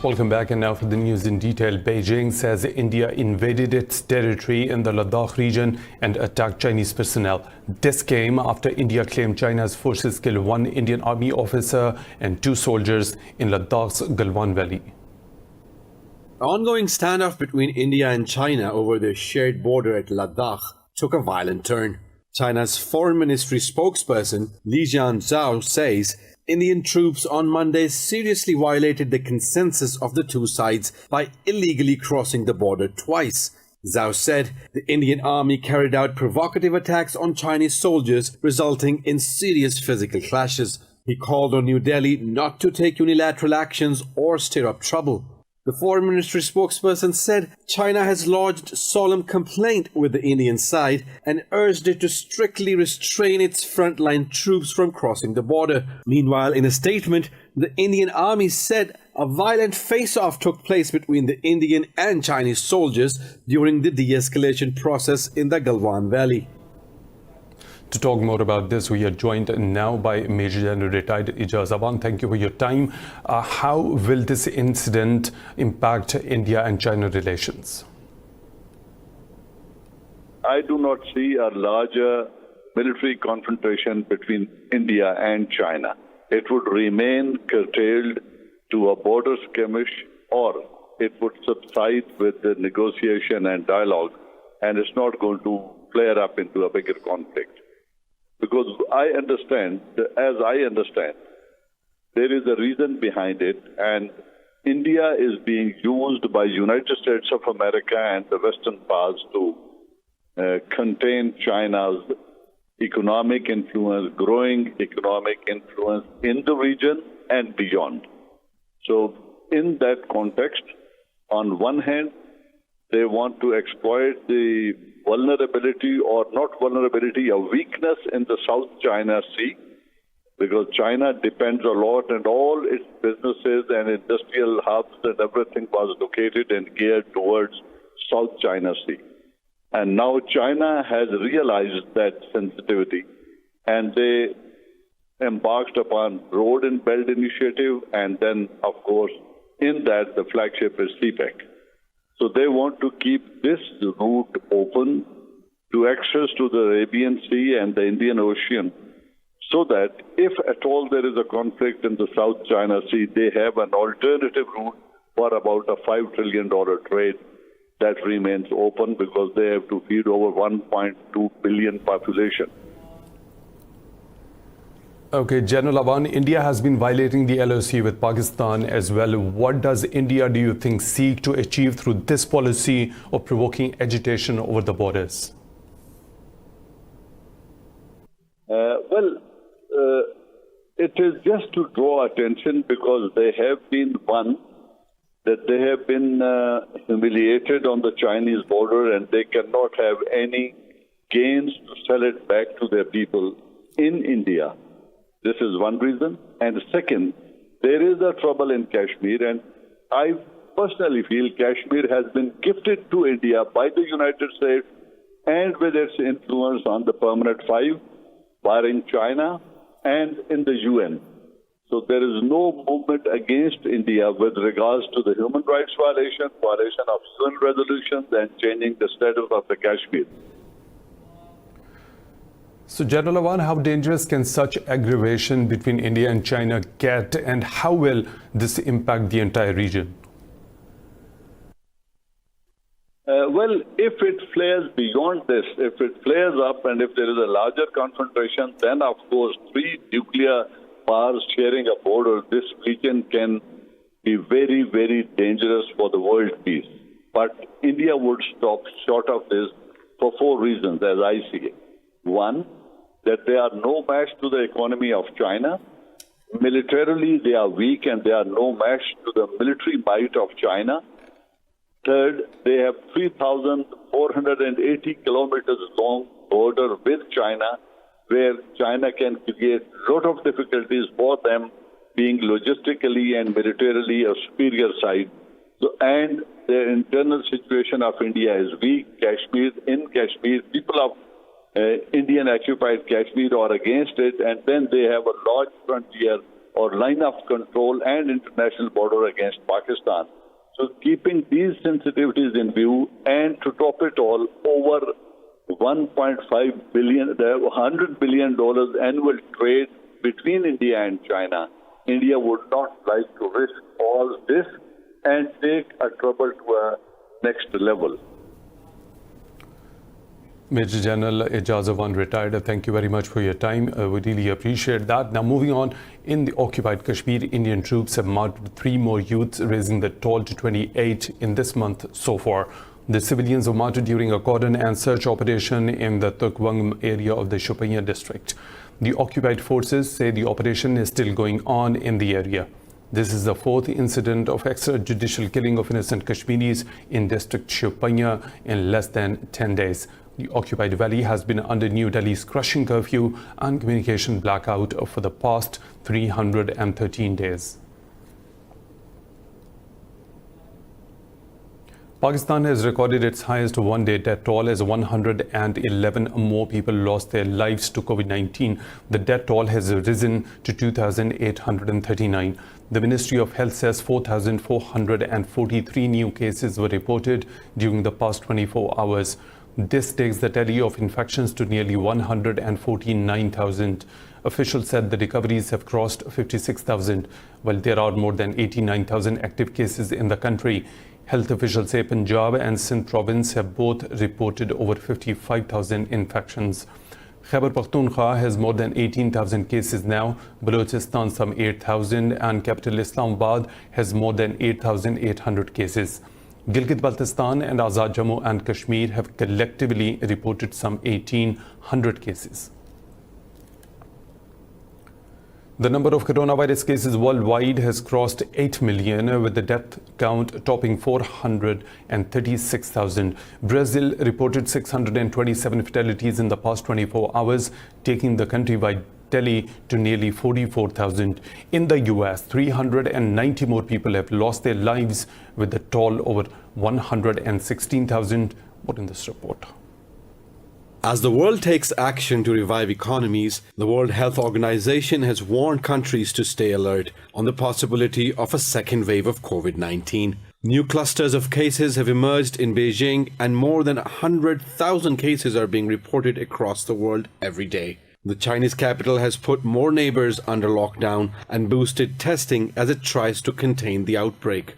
Welcome back, and now for the news in detail. Beijing says India invaded its territory in the Ladakh region and attacked Chinese personnel. This came after India claimed China's forces killed one Indian army officer and two soldiers in Ladakh's Galwan Valley. The ongoing standoff between India and China over their shared border at Ladakh took a violent turn. China's Foreign Ministry spokesperson Li Jianzhao says Indian troops on Monday seriously violated the consensus of the two sides by illegally crossing the border twice. Zhao said the Indian army carried out provocative attacks on Chinese soldiers, resulting in serious physical clashes. He called on New Delhi not to take unilateral actions or stir up trouble. The Foreign Ministry spokesperson said China has lodged solemn complaint with the Indian side and urged it to strictly restrain its frontline troops from crossing the border. Meanwhile, in a statement, the Indian army said a violent face-off took place between the Indian and Chinese soldiers during the de-escalation process in the Galwan Valley. To talk more about this, we are joined now by Major General retired Ijaz Awan. Thank you for your time. How will this incident impact India and China relations? I do not see a larger military confrontation between India and China. It would remain curtailed to a border skirmish, or it would subside with the negotiation and dialogue, and it's not going to flare up into a bigger conflict. Because as I understand, there is a reason behind it, and India is being used by United States of America and the Western powers to contain China's economic influence, growing economic influence in the region and beyond. So in that context, on one hand, they want to exploit the vulnerability, or not vulnerability, a weakness in the South China Sea, because China depends a lot, and all its businesses and industrial hubs and everything was located and geared towards South China Sea. And now China has realized that sensitivity, and they embarked upon Road and Belt Initiative, and then, of course, in that the flagship is CPEC. So they want to keep this route open to access to the Arabian Sea and the Indian Ocean, so that if at all there is a conflict in the South China Sea, they have an alternative route for about a $5 trillion trade that remains open, because they have to feed over 1.2 billion population. Okay, General Awan, India has been violating the LOC with Pakistan as well. What does India, do you think, seek to achieve through this policy of provoking agitation over the borders? It is just to draw attention, because they have been humiliated on the Chinese border, and they cannot have any gains to sell it back to their people in India. This is one reason. And second, there is a trouble in Kashmir, and I personally feel Kashmir has been gifted to India by the United States and with its influence on the Permanent Five, barring China, and in the UN. So there is no movement against India with regards to the human rights violation of UN resolutions, and changing the status of the Kashmir. So, General Awan, how dangerous can such aggravation between India and China get, and how will this impact the entire region? Well, if it flares beyond this, if it flares up and if there is a larger confrontation, then of course three nuclear powers sharing a border, this region can be very, very dangerous for the world peace. But India would stop short of this for four reasons, as I see it. One, that they are no match to the economy of China. Militarily, they are weak, and they are no match to the military might of China. Third, they have 3,480 kilometers long border with China, where China can create a lot of difficulties for them, being logistically and militarily a superior side. So, and the internal situation of India is weak. In Kashmir, people of Indian occupied Kashmir are against it, and then they have a large frontier or line of control and international border against Pakistan. So keeping these sensitivities in view, and to top it all, over $1.5 billion, $100 billion annual trade between India and China, India would not like to risk all this and take a trouble to a next level. Major General Ejazavan, retired, thank you very much for your time. We really appreciate that. Now moving on, in the occupied Kashmir, Indian troops have martyred 3 more youths, raising the toll to 28 in this month so far. The civilians were martyred during a cordon and search operation in the Turkwang area of the Shopania district. The occupied forces say the operation is still going on in the area. This is the 4th incident of extrajudicial killing of innocent Kashmiris in district Shopania in less than 10 days. The occupied valley has been under New Delhi's crushing curfew and communication blackout for the past 313 days. Pakistan has recorded its highest one-day death toll as 111 more people lost their lives to COVID-19. The death toll has risen to 2,839. The Ministry of Health says 4,443 new cases were reported during the past 24 hours. This takes the tally of infections to nearly 149,000. Officials said the recoveries have crossed 56,000, while there are more than 89,000 active cases in the country. Health officials say Punjab and Sindh province have both reported over 55,000 infections. Khyber Pakhtunkhwa has more than 18,000 cases now, Balochistan some 8,000, and capital Islamabad has more than 8,800 cases. Gilgit-Baltistan and Azad Jammu and Kashmir have collectively reported some 1,800 cases. The number of coronavirus cases worldwide has crossed 8 million, with the death count topping 436,000. Brazil reported 627 fatalities in the past 24 hours, taking the countrywide tally to nearly 44,000. In the US, 390 more people have lost their lives, with the toll over 116,000. More in this report. As the world takes action to revive economies, the World Health Organization has warned countries to stay alert on the possibility of a second wave of COVID-19. New clusters of cases have emerged in Beijing, and more than 100,000 cases are being reported across the world every day. The Chinese capital has put more neighbors under lockdown and boosted testing as it tries to contain the outbreak.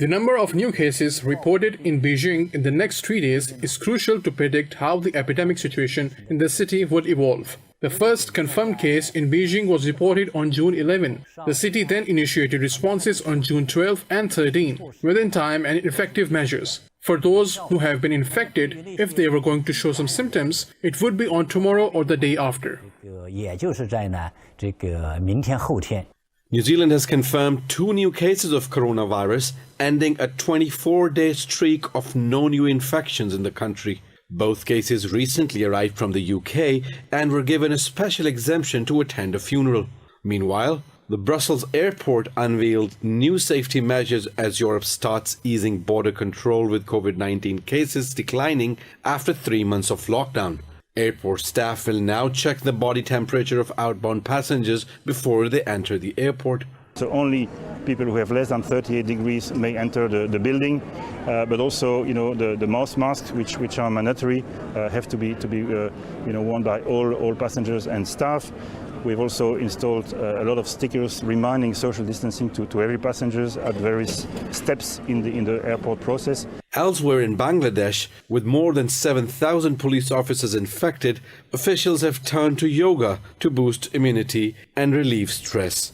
The number of new cases reported in Beijing in the next 3 days is crucial to predict how the epidemic situation in the city would evolve. The first confirmed case in Beijing was reported on June 11. The city then initiated responses on June 12 and 13, within time and effective measures. For those who have been infected, if they were going to show some symptoms, it would be on tomorrow or the day after. New Zealand has confirmed 2 new cases of coronavirus, ending a 24-day streak of no new infections in the country. Both cases recently arrived from the UK and were given a special exemption to attend a funeral. Meanwhile, the Brussels airport unveiled new safety measures as Europe starts easing border control, with COVID-19 cases declining after 3 months of lockdown. Airport staff will now check the body temperature of outbound passengers before they enter the airport. So only people who have less than 38 degrees may enter the building, but also, the mouth masks, which are mandatory, have to be worn by all passengers and staff. We've also installed a lot of stickers reminding social distancing to every passengers at various steps in the airport process. Elsewhere in Bangladesh, with more than 7,000 police officers infected, officials have turned to yoga to boost immunity and relieve stress.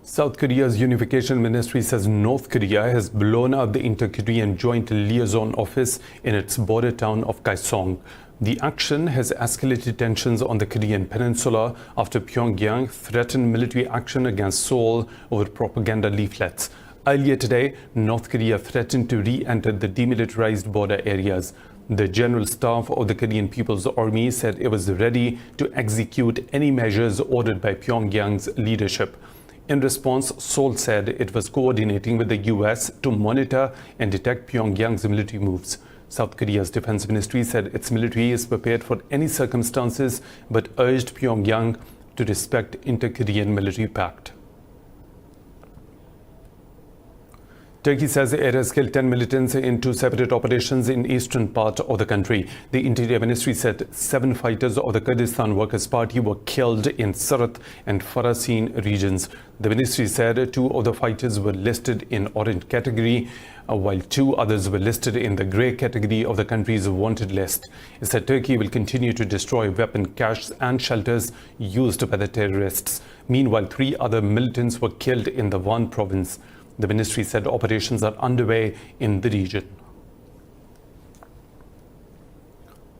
South Korea's Unification Ministry says North Korea has blown up the Inter-Korean Joint Liaison Office in its border town of Kaesong. The action has escalated tensions on the Korean peninsula after Pyongyang threatened military action against Seoul over propaganda leaflets. Earlier today, North Korea threatened to re-enter the demilitarized border areas. The General Staff of the Korean People's Army said it was ready to execute any measures ordered by Pyongyang's leadership. In response, Seoul said it was coordinating with the US to monitor and detect Pyongyang's military moves. South Korea's defense ministry said its military is prepared for any circumstances, but urged Pyongyang to respect inter-Korean military pact. Turkey says it has killed 10 militants in 2 separate operations in eastern part of the country. The Interior Ministry said 7 fighters of the Kurdistan Workers' Party were killed in Sarat and Farasin regions. The ministry said 2 of the fighters were listed in orange category, while 2 others were listed in the grey category of the country's wanted list. It said Turkey will continue to destroy weapon caches and shelters used by the terrorists. Meanwhile, 3 other militants were killed in the Van province. The ministry said operations are underway in the region.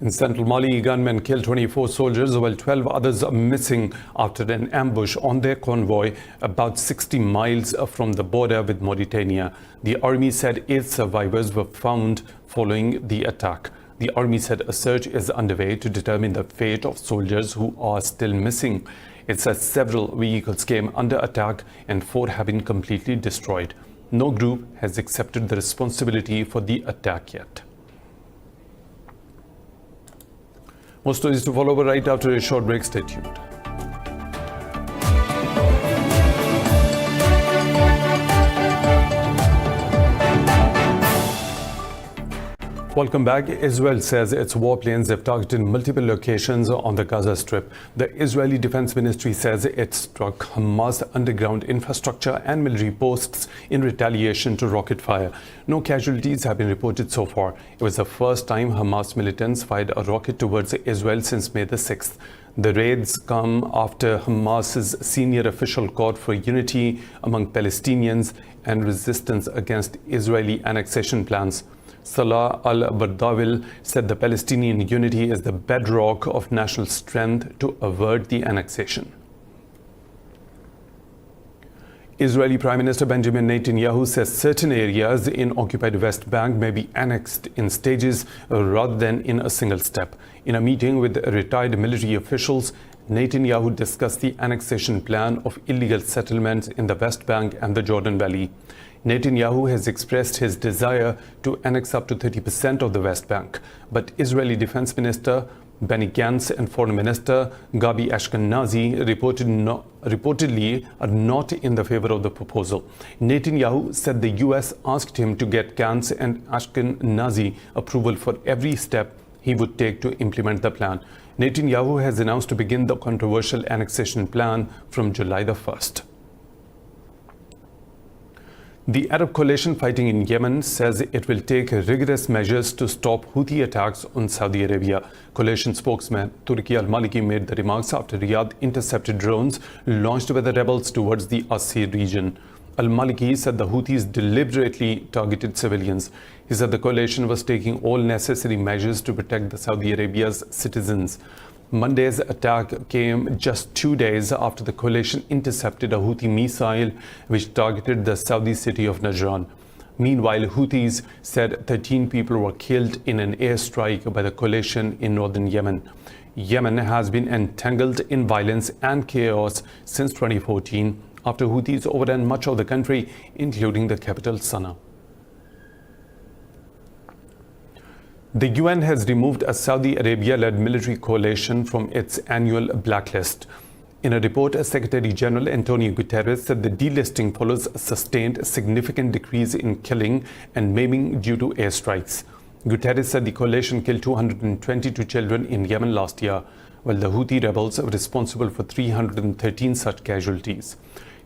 In central Mali, gunmen killed 24 soldiers while 12 others are missing after an ambush on their convoy about 60 miles from the border with Mauritania. The army said 8 survivors were found following the attack. The army said a search is underway to determine the fate of soldiers who are still missing. It says several vehicles came under attack and 4 have been completely destroyed. No group has accepted the responsibility for the attack yet. More stories to follow right after a short break. Stay tuned. Welcome back. Israel says its warplanes have targeted multiple locations on the Gaza Strip. The Israeli Defense Ministry says it struck Hamas underground infrastructure and military posts in retaliation to rocket fire. No casualties have been reported so far. It was the first time Hamas militants fired a rocket towards Israel since May the 6th. The raids come after Hamas's senior official called for unity among Palestinians and resistance against Israeli annexation plans. Salah al-Bardawil said the Palestinian unity is the bedrock of national strength to avert the annexation. Israeli Prime Minister Benjamin Netanyahu says certain areas in occupied West Bank may be annexed in stages rather than in a single step. In a meeting with retired military officials, Netanyahu discussed the annexation plan of illegal settlements in the West Bank and the Jordan Valley. Netanyahu has expressed his desire to annex up to 30% of the West Bank, but Israeli Defense Minister Benny Gantz and Foreign Minister Gabi Ashkenazi reportedly are not in the favor of the proposal. Netanyahu said the US asked him to get Gantz and Ashkenazi approval for every step he would take to implement the plan. Netanyahu has announced to begin the controversial annexation plan from July the 1st. The Arab coalition fighting in Yemen says it will take rigorous measures to stop Houthi attacks on Saudi Arabia. Coalition spokesman Turki al-Maliki made the remarks after Riyadh intercepted drones launched by the rebels towards the Asir region. Al-Maliki said the Houthis deliberately targeted civilians. He said the coalition was taking all necessary measures to protect the Saudi Arabia's citizens. Monday's attack came just 2 days after the coalition intercepted a Houthi missile which targeted the Saudi city of Najran. Meanwhile, Houthis said 13 people were killed in an airstrike by the coalition in northern Yemen. Yemen has been entangled in violence and chaos since 2014 after Houthis overran much of the country, including the capital Sana'a. The UN has removed a Saudi Arabia-led military coalition from its annual blacklist. In a report, Secretary General Antonio Guterres said the delisting follows a sustained significant decrease in killing and maiming due to airstrikes. Guterres said the coalition killed 222 children in Yemen last year, while the Houthi rebels are responsible for 313 such casualties.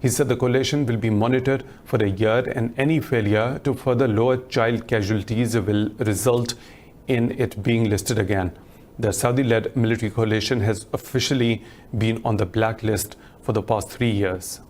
He said the coalition will be monitored for a year and any failure to further lower child casualties will result in it being listed again. The Saudi-led military coalition has officially been on the blacklist for the past 3 years.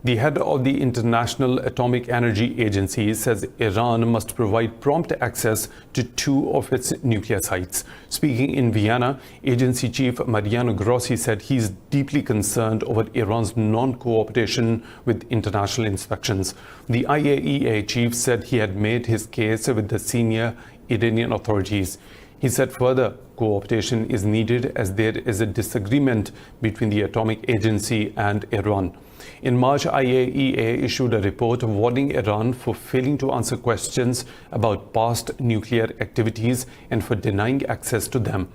The head of the International Atomic Energy Agency says Iran must provide prompt access to 2 of its nuclear sites. Speaking in Vienna, agency chief Mariano Grossi said he is deeply concerned over Iran's non-cooperation with international inspections. The IAEA chief said he had made his case with the senior Iranian authorities. He said further cooperation is needed as there is a disagreement between the Atomic Agency and Iran. In March, IAEA issued a report warning Iran for failing to answer questions about past nuclear activities and for denying access to them.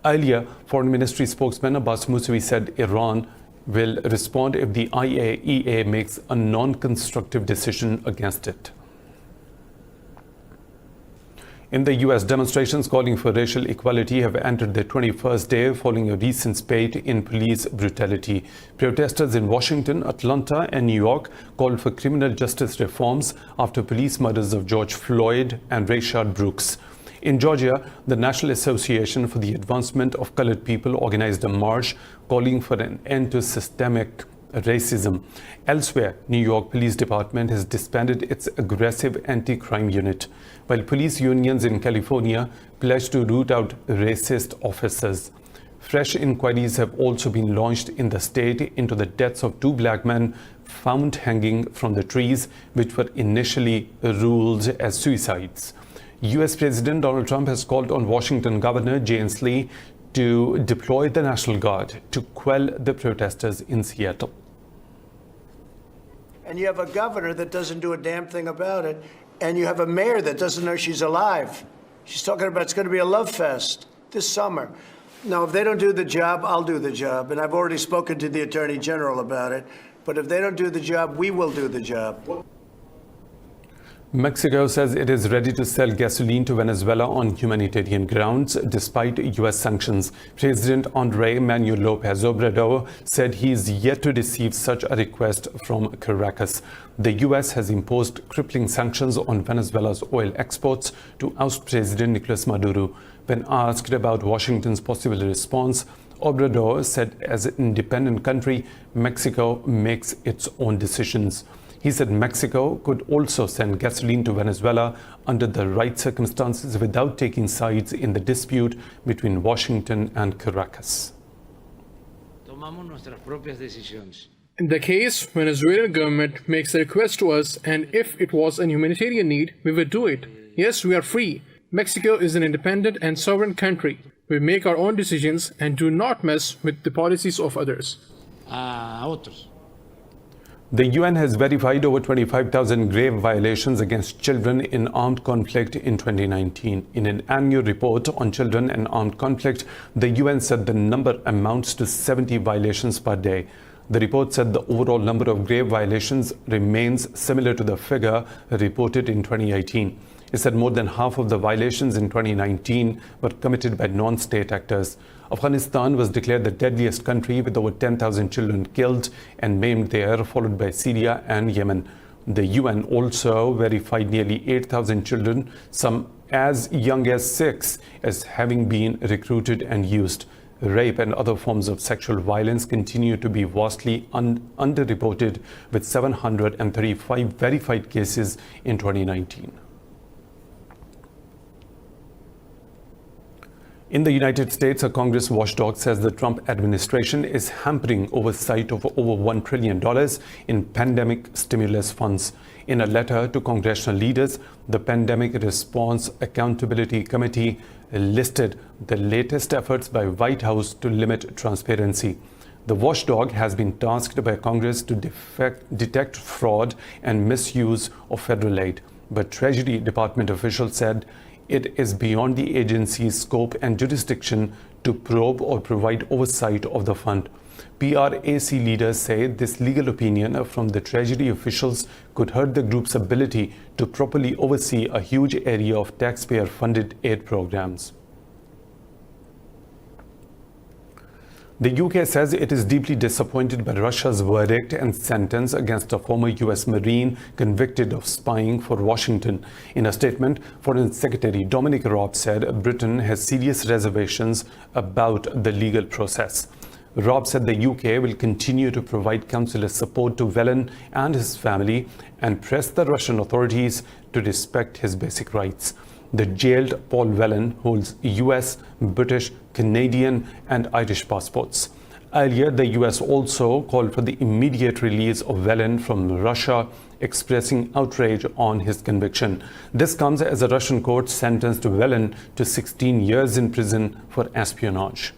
Earlier, Foreign Ministry spokesman Abbas Musawi said Iran will respond if the IAEA makes a non-constructive decision against it. In the US, demonstrations calling for racial equality have entered their 21st day following a recent spate in police brutality. Protesters in Washington, Atlanta, and New York called for criminal justice reforms after police murders of George Floyd and Rayshard Brooks. In Georgia, the National Association for the Advancement of Colored People organized a march calling for an end to systemic racism. Elsewhere, New York Police Department has disbanded its aggressive anti-crime unit, while police unions in California pledged to root out racist officers. Fresh inquiries have also been launched in the state into the deaths of two black men found hanging from the trees, which were initially ruled as suicides. US President Donald Trump has called on Washington Governor Jay Inslee to deploy the National Guard to quell the protesters in Seattle. And you have a governor that doesn't do a damn thing about it, and you have a mayor that doesn't know she's alive. She's talking about it's going to be a love fest this summer. Now, if they don't do the job, I'll do the job, and I've already spoken to the Attorney General about it. But if they don't do the job, we will do the job. Mexico says it is ready to sell gasoline to Venezuela on humanitarian grounds despite US sanctions. President Andrés Manuel López Obrador said he is yet to receive such a request from Caracas. The US has imposed crippling sanctions on Venezuela's oil exports to oust President Nicolas Maduro. When asked about Washington's possible response, Obrador said as an independent country, Mexico makes its own decisions. He said Mexico could also send gasoline to Venezuela under the right circumstances without taking sides in the dispute between Washington and Caracas. In the case, Venezuelan government makes a request to us, and if it was a humanitarian need, we would do it. Yes, we are free. Mexico is an independent and sovereign country. We make our own decisions and do not mess with the policies of others. The UN has verified over 25,000 grave violations against children in armed conflict in 2019. In an annual report on children and armed conflict, the UN said the number amounts to 70 violations per day. The report said the overall number of grave violations remains similar to the figure reported in 2018. It said more than half of the violations in 2019 were committed by non-state actors. Afghanistan was declared the deadliest country with over 10,000 children killed and maimed there, followed by Syria and Yemen. The UN also verified nearly 8,000 children, some as young as 6, as having been recruited and used. Rape and other forms of sexual violence continue to be vastly underreported, with 735 verified cases in 2019. In the United States, a Congress watchdog says the Trump administration is hampering oversight of over $1 trillion in pandemic stimulus funds. In a letter to congressional leaders, the Pandemic Response Accountability Committee listed the latest efforts by White House to limit transparency. The watchdog has been tasked by Congress to detect fraud and misuse of federal aid, but Treasury Department officials said it is beyond the agency's scope and jurisdiction to probe or provide oversight of the fund. PRAC leaders say this legal opinion from the Treasury officials could hurt the group's ability to properly oversee a huge area of taxpayer-funded aid programs. The UK says it is deeply disappointed by Russia's verdict and sentence against a former US Marine convicted of spying for Washington. In a statement, Foreign Secretary Dominic Raab said Britain has serious reservations about the legal process. Raab said the UK will continue to provide consular support to Whelan and his family and press the Russian authorities to respect his basic rights. The jailed Paul Whelan holds US, British, Canadian and Irish passports. Earlier, the US also called for the immediate release of Venezuela from Russia, expressing outrage on his conviction. This comes as a Russian court sentenced Venezuela to 16 years in prison for espionage.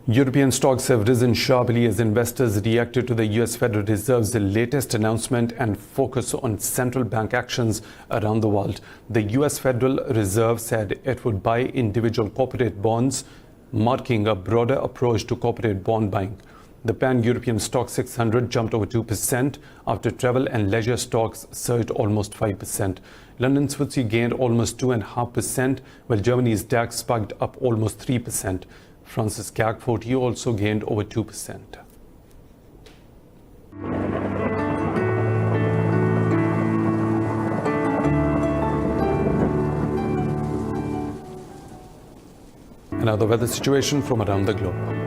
European stocks have risen sharply as investors reacted to the US Federal Reserve's latest announcement and focus on central bank actions around the world. The US Federal Reserve said it would buy individual corporate bonds, marking a broader approach to corporate bond buying. The pan-European stock 600 jumped over 2% after travel and leisure stocks surged almost 5%. London's FTSE gained almost 2.5%, while Germany's DAX sparked up almost 3%. France's CAC 40 also gained over 2%. And now the weather situation from around the globe.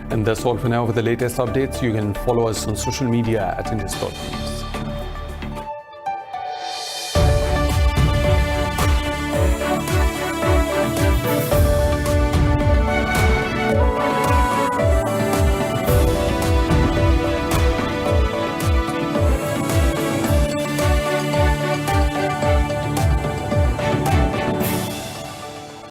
And that's all for now. For the latest updates, you can follow us on social media at Indus Special.